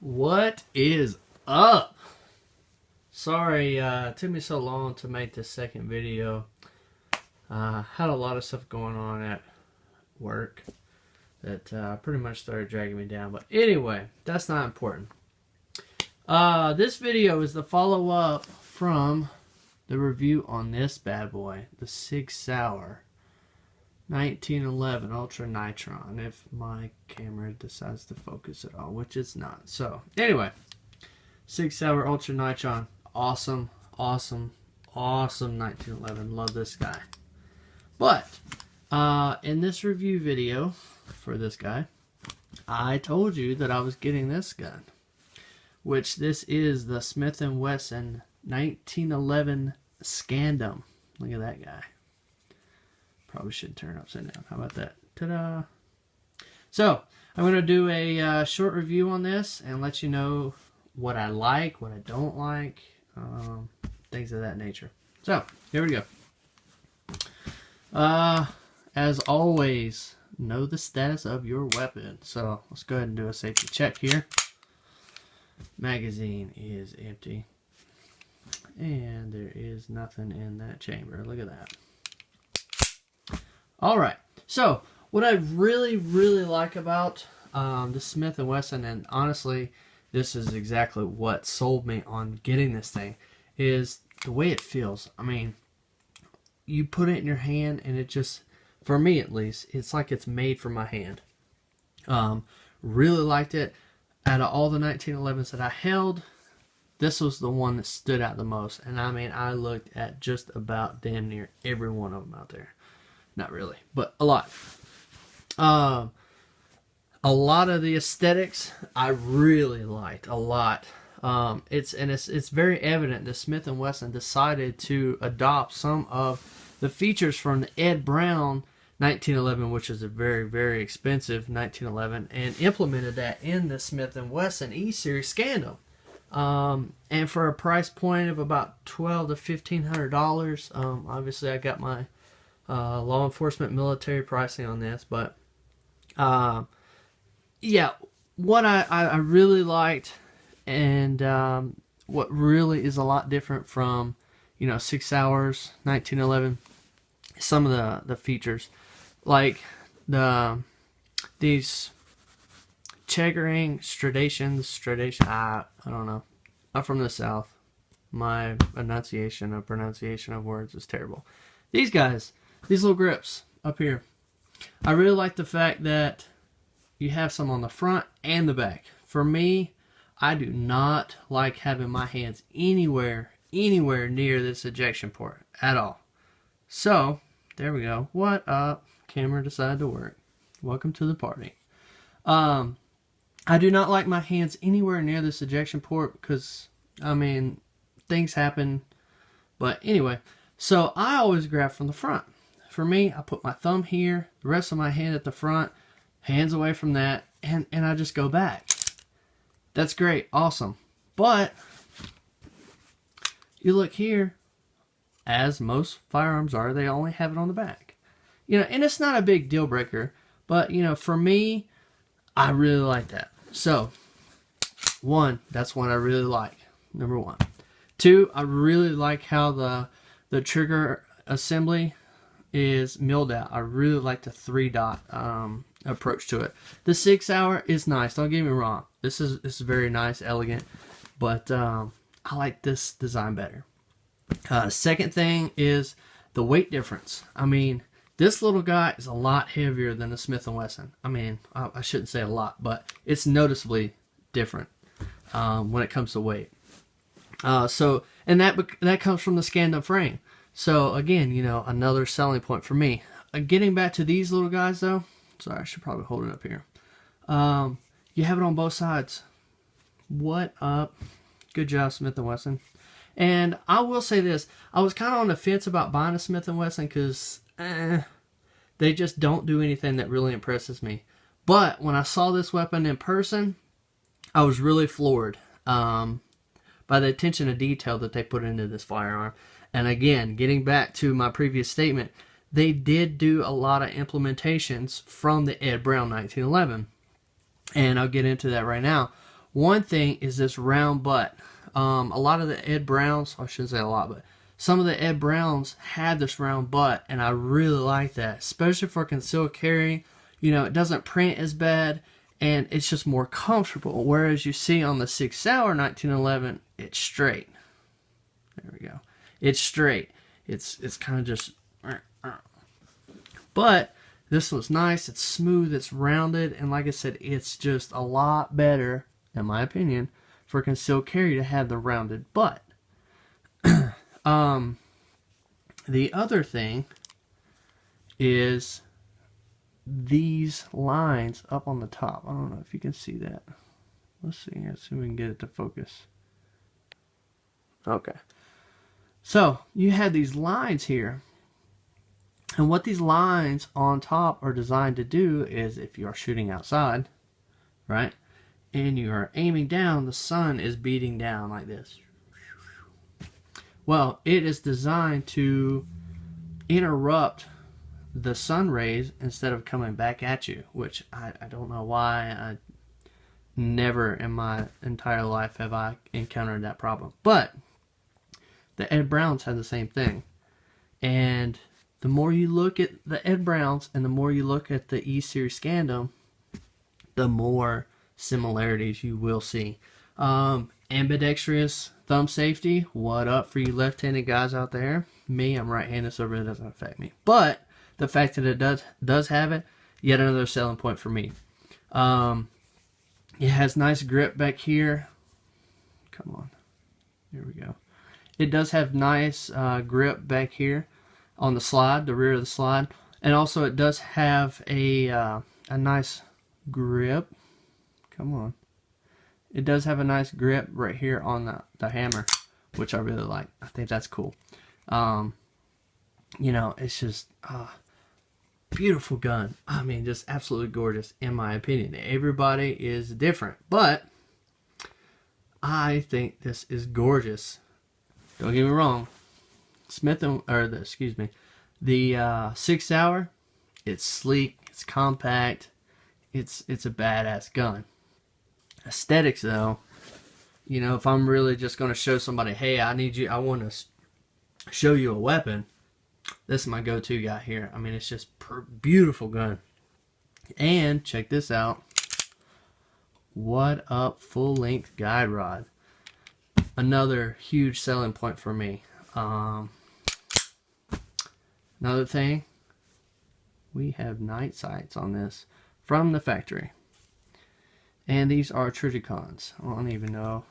What is up? Sorry, it took me so long to make this second video. Had a lot of stuff going on at work that pretty much started dragging me down. But anyway, that's not important. This video is the follow-up from the review on this bad boy, the Sig Sauer 1911 Ultra Nitron, if my camera decides to focus at all, which it's not. So anyway, Sig Sauer Ultra Nitron, awesome 1911. Love this guy. But in this review video for this guy, I told you that I was getting this gun, which this is the Smith Wesson 1911 Scandium. Look at that guy. Probably should turn it upside down. How about that? Ta-da! So, I'm going to do a short review on this and let you know what I like, what I don't like, things of that nature. So, here we go. As always, know the status of your weapon. So, let's go ahead and do a safety check here. Magazine is empty. And there is nothing in that chamber. Look at that. Alright, so what I really like about the Smith & Wesson, and honestly this is exactly what sold me on getting this thing, is the way it feels. I mean, you put it in your hand and it just, for me at least, it's like it's made for my hand. Really liked it. Out of all the 1911s that I held, this was the one that stood out the most. And I mean, I looked at just about damn near every one of them out there. Not really, but a lot. A lot of the aesthetics I really liked a lot. It's very evident that Smith & Wesson decided to adopt some of the features from the Ed Brown 1911, which is a very expensive 1911, and implemented that in the Smith & Wesson E-series Scandium. And for a price point of about $1,200 to $1,500, obviously I got my law enforcement military pricing on this, but yeah, what I really liked, and what really is a lot different from, you know, Sig Sauer's 1911, some of the features, like these checkering stradation, I don't know, I'm from the South, my pronunciation of words is terrible. These guys, these little grips up here, I really like the fact that you have some on the front and the back. For me, I do not like having my hands anywhere near this ejection port at all. So, there we go. What up? Camera decided to work. Welcome to the party. I do not like my hands anywhere near this ejection port because, I mean, things happen. But anyway, so I always grab from the front. For me, I put my thumb here, the rest of my hand at the front, hands away from that, and I just go back. That's great, awesome. But you look here, as most firearms are, they only have it on the back. You know, and it's not a big deal breaker, but you know, for me, I really like that. So, one, that's one I really like. Number one. Two, I really like how the trigger assembly is milled out. I really like the 3-dot approach to it. The Sig Sauer is nice, don't get me wrong. This is very nice, elegant, but I like this design better. Second thing is the weight difference. I mean, this little guy is a lot heavier than the Smith & Wesson. I mean, I shouldn't say a lot, but it's noticeably different when it comes to weight. So, and that comes from the Scandium frame. So again, you know, another selling point for me. Getting back to these little guys though, sorry, I should probably hold it up here. You have it on both sides. What up? Good job, Smith & Wesson. And I will say this, I was kind of on the fence about buying a Smith & Wesson because they just don't do anything that really impresses me. But when I saw this weapon in person, I was really floored by the attention to detail that they put into this firearm. And again, getting back to my previous statement, they did do a lot of implementations from the Ed Brown 1911. And I'll get into that right now. One thing is this round butt. A lot of the Ed Browns, I shouldn't say a lot, but some of the Ed Browns had this round butt, and I really like that, especially for concealed carry. You know, it doesn't print as bad, and it's just more comfortable. Whereas you see on the Sig Sauer 1911, it's straight. There we go. It's straight. It's kind of just... But this one's nice. It's smooth. It's rounded. And like I said, it's just a lot better, in my opinion, for concealed carry to have the rounded butt. The other thing is these lines up on the top. I don't know if you can see that. Let's see. Let's see if we can get it to focus. Okay. So you have these lines here. And what these lines on top are designed to do is, if you are shooting outside, right, and you are aiming down, the sun is beating down like this. Well, it is designed to interrupt the sun rays instead of coming back at you, which I don't know why. I never in my entire life have I encountered that problem. But the Ed Browns had the same thing. And the more you look at the Ed Browns and the more you look at the E-series scandium, the more similarities you will see. Ambidextrous thumb safety. What up for you left-handed guys out there? Me, I'm right-handed, so it really doesn't affect me. But the fact that it does have it, yet another selling point for me. It has nice grip back here. Come on. Here we go. It does have nice grip back here on the slide, the rear of the slide. And also it does have a nice grip. Come on. It does have a nice grip right here on the hammer, which I really like. I think that's cool. You know, it's just beautiful gun. I mean, just absolutely gorgeous in my opinion. Everybody is different, but I think this is gorgeous. Don't get me wrong. The Sig Sauer, it's sleek, it's compact, it's a badass gun. Aesthetics though, you know, if I'm really just going to show somebody, hey, I want to show you a weapon, this is my go-to guy here. I mean, it's just beautiful gun. And check this out. What up, full-length guide rod. Another huge selling point for me. Another thing, we have night sights on this from the factory. And these are Trijicons. I don't even know.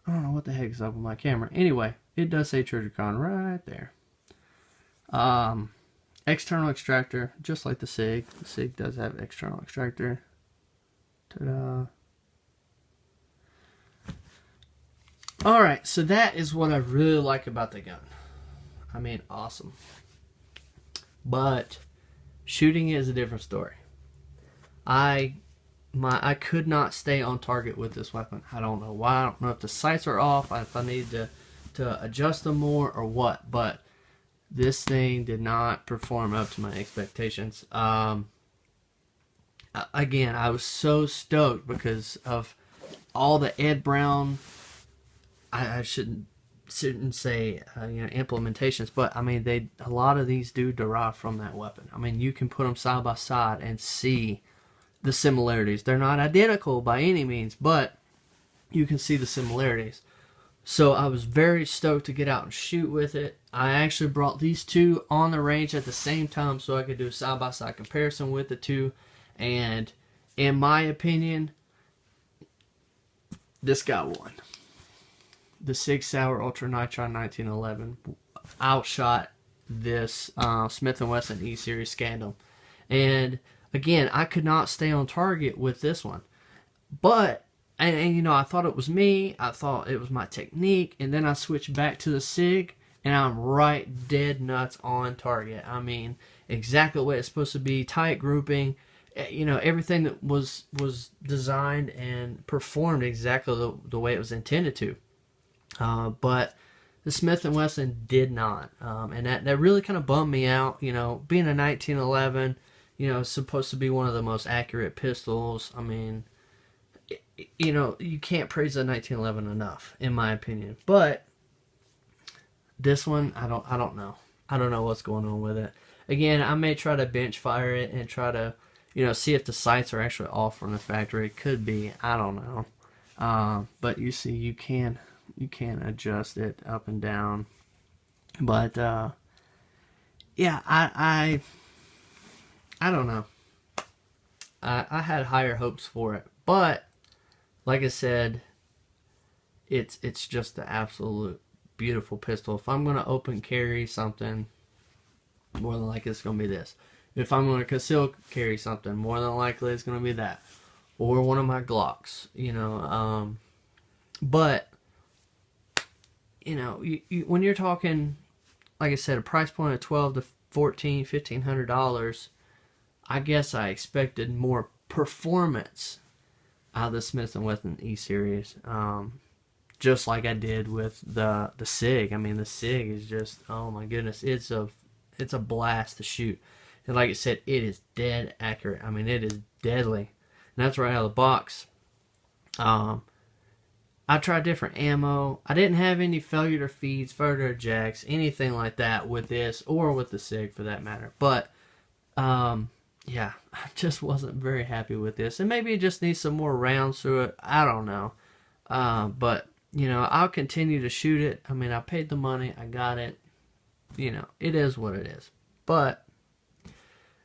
I don't know what the heck is up with my camera. Anyway, it does say Trijicon right there. External extractor, just like the SIG. The SIG does have external extractor. Ta-da. Alright, so that is what I really like about the gun. I mean, awesome. But shooting is a different story. I could not stay on target with this weapon. I don't know why. I don't know if the sights are off, if I need to adjust them more or what. But this thing did not perform up to my expectations. Again, I was so stoked because of all the Ed Brown. I shouldn't say you know, implementations, but I mean a lot of these do derive from that weapon. I mean, you can put them side by side and see the similarities. They're not identical by any means, but you can see the similarities. So I was very stoked to get out and shoot with it. I actually brought these two on the range at the same time so I could do a side by side comparison with the two. And in my opinion, this got one. The Sig Sauer Ultra Nitron 1911 outshot this Smith Wesson E-series scandium. And again, I could not stay on target with this one. But, and you know, I thought it was me. I thought it was my technique. And then I switched back to the SIG. And I'm right dead nuts on target. I mean, exactly the way it's supposed to be. Tight grouping. You know, everything that was designed and performed exactly the way it was intended to. But the Smith & Wesson did not. And that really kind of bummed me out. You know, being a 1911, you know, supposed to be one of the most accurate pistols. I mean, you know, you can't praise the 1911 enough, in my opinion. But this one, I don't know. I don't know what's going on with it. Again, I may try to bench fire it and try to, you know, see if the sights are actually off from the factory. It could be. I don't know. But you see, you can adjust it up and down. But yeah, I don't know. I had higher hopes for it, but like I said, it's just the absolute beautiful pistol. If I'm gonna open carry something, more than likely it's gonna be this. If I'm gonna conceal carry something, more than likely it's gonna be that, or one of my Glocks. You know, but you know, when you're talking, like I said, a price point of $12 to $14, $1,500, I guess I expected more performance out of the Smith Wesson E-series. Just like I did with the SIG. I mean, the SIG is just, oh my goodness, it's a blast to shoot. And like I said, it is dead accurate. I mean, it is deadly. And that's right out of the box. I tried different ammo. I didn't have any failure to feeds, failure to jacks, anything like that with this, or with the SIG for that matter. But, yeah, I just wasn't very happy with this. And maybe it just needs some more rounds through it. I don't know. But, you know, I'll continue to shoot it. I mean, I paid the money. I got it. You know, it is what it is. But,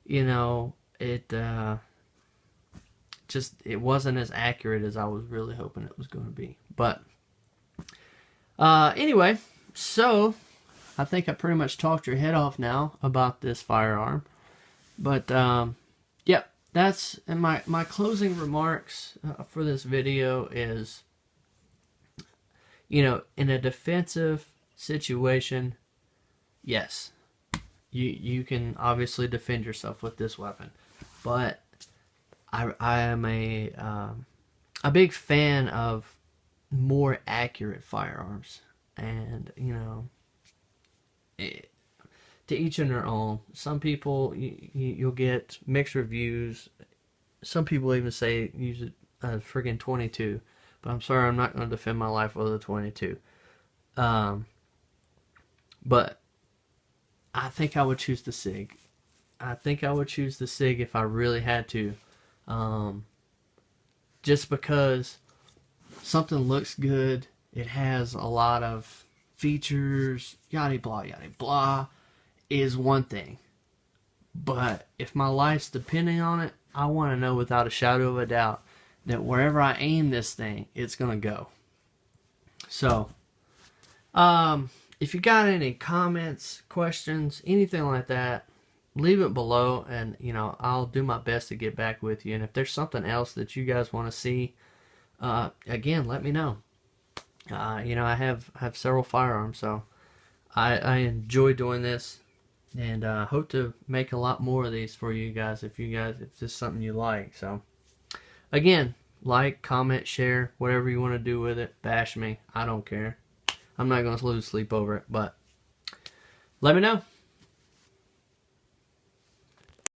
you know, it wasn't as accurate as I was really hoping it was going to be. But, anyway, so I think I pretty much talked your head off now about this firearm. But, yep, that's, and my closing remarks for this video is, you know, in a defensive situation, yes, you can obviously defend yourself with this weapon. But I am a big fan of more accurate firearms, and you know, to each in their own. Some people you'll get mixed reviews. Some people even say use a friggin' 22, but I'm sorry, I'm not going to defend my life with a 22. But I think I would choose the SIG. I think I would choose the SIG if I really had to. Just because something looks good, it has a lot of features, yada blah, yada blah, is one thing. But if my life's depending on it, I want to know without a shadow of a doubt that wherever I aim this thing, it's going to go. So, if you got any comments, questions, anything like that, leave it below, and you know, I'll do my best to get back with you. And if there's something else that you guys want to see, again, let me know. You know, I have several firearms, so I enjoy doing this, and hope to make a lot more of these for you guys if this is something you like. So again, like, comment, share, whatever you want to do with it. Bash me, I don't care. I'm not going to lose sleep over it, but let me know.